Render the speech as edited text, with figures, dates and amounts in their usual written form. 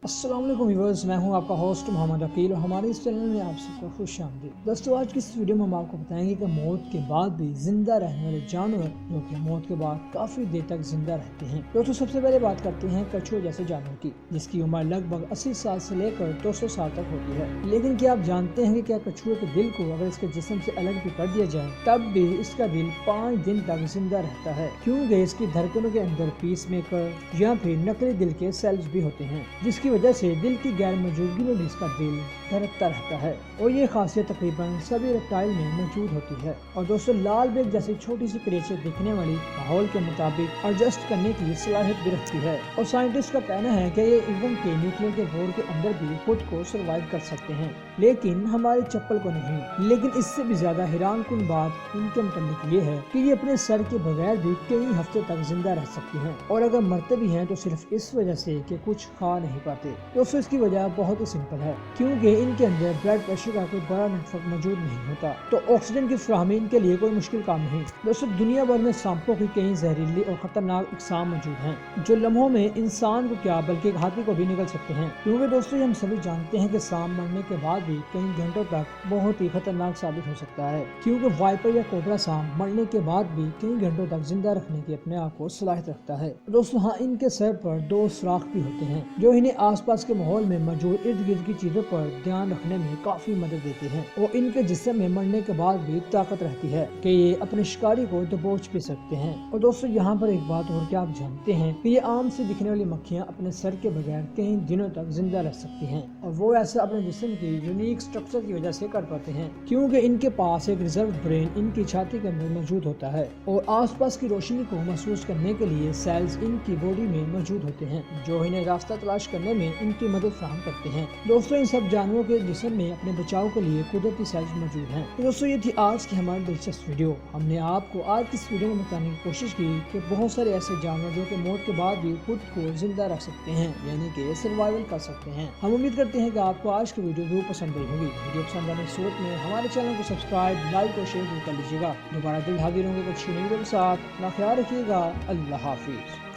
अस्सलाम वालेकुम व्यूअर्स, मैं हूं आपका होस्ट मोहम्मद अकील और हमारे इस चैनल में आप सबको खुश आमदीद। दोस्तों, आज की इस वीडियो में हम आपको बताएंगे कि मौत के बाद भी जिंदा रहने वाले जानवर जो कि मौत के बाद काफी देर तक जिंदा रहते हैं। दोस्तों, सबसे पहले बात करते हैं कछुए जैसे जानवर की, जिसकी उम्र लगभग 80 साल से लेकर 200 साल तक होती है। लेकिन क्या आप जानते हैं कि क्या कछुए के दिल को अगर इसके जिस्म से अलग भी कर दिया जाए तब भी इसका दिल 5 दिन तक जिंदा रहता है, क्योंकि इसकी धड़कनों के अंदर पीस मेकर या फिर नकली दिल के सेल्स भी होते हैं, जिसकी वजह से दिल की गैर मौजूदगी में भी इसका दिल धड़कता रहता है। और ये खासियत तकरीबन सभी रेप्टाइल में मौजूद होती है। और दोस्तों, लाल बेग जैसी छोटी सी क्रिएचर दिखने वाली माहौल के मुताबिक एडजस्ट करने की सलाहियत भी रखती है। और साइंटिस्ट का कहना है कि ये इवन के न्यूक्लियर के बोर के अंदर भी खुद को सर्वाइव कर सकते हैं, लेकिन हमारे चप्पल को नहीं। लेकिन इससे भी ज्यादा हैरान कुन बात इनके मुताबिक ये है कि ये अपने सर के बगैर भी कई हफ्ते तक जिंदा रह सकती हैं, और अगर मरते भी हैं तो सिर्फ इस वजह से कि कुछ खा नहीं पाते। दोस्तों, इसकी वजह बहुत ही सिंपल है, क्योंकि इनके अंदर ब्लड प्रेशर का कोई बड़ा नेटवर्क मौजूद नहीं होता, तो ऑक्सीजन की फराहमी इनके लिए कोई मुश्किल काम नहीं। दोस्तों, दुनिया भर में सांपों की कई जहरीली और खतरनाक इकसाम मौजूद हैं, जो लम्हों में इंसान को क्या बल्कि एक हाथी को भी निगल सकते हैं। क्योंकि दोस्तों, हम सभी जानते हैं कि सांप मरने के बाद भी कई घंटों तक बहुत ही खतरनाक साबित हो सकता है, क्योंकि वाइपर या कोबरा सांप मरने के बाद भी कई घंटों तक जिंदा रखने की अपने आप को सलाहियत रखता है। दोस्तों, हाँ, इनके सर पर 2 सुराख भी होते हैं, जो इन्हें आसपास के माहौल में मौजूद इर्द गिर्द की चीजों पर ध्यान रखने में काफी मदद देते हैं। और इनके जिस्म में मरने के बाद भी ताकत रहती है कि ये अपने शिकारी को दबोच भी सकते हैं। और दोस्तों, यहाँ पर एक बात और, क्या आप जानते हैं कि ये आम से दिखने वाली मक्खियाँ अपने सर के बगैर कई दिनों तक जिंदा रह सकती हैं, और वो ऐसा अपने जिस्म की यूनिक स्ट्रक्चर की वजह से कर पाते हैं, क्योंकि इनके पास एक रिजर्व ब्रेन इनकी छाती के अंदर मौजूद होता है, और आसपास की रोशनी को महसूस करने के लिए सेल्स इनकी बॉडी में मौजूद होते हैं, जो इन्हें रास्ता तलाश करने में इनकी मदद फराहम करते हैं। दोस्तों, इन सब जानवरों के जिस्म में अपने बचाव के लिए कुदरती सेल्स मौजूद हैं। तो दोस्तों, ये थी आज की हमारी दिलचस्प वीडियो। हमने आपको आज की इस वीडियो में बताने की कोशिश की कि बहुत सारे ऐसे जानवर जो कि मौत के बाद भी खुद को जिंदा रख सकते हैं, यानी कि सर्वाइवल कर सकते हैं। हम उम्मीद करते हैं कि आपको आज की वीडियो जरूर पसंद आई होगी। वीडियो पसंद आने की सूरत में हमारे चैनल को सब्सक्राइब, लाइक और शेयर कर लीजिएगा। दोबारा दिल हाजिर होंगे कुछ नई वीडियो के साथ। अपना ख्याल रखिएगा। अल्लाह हाफिज।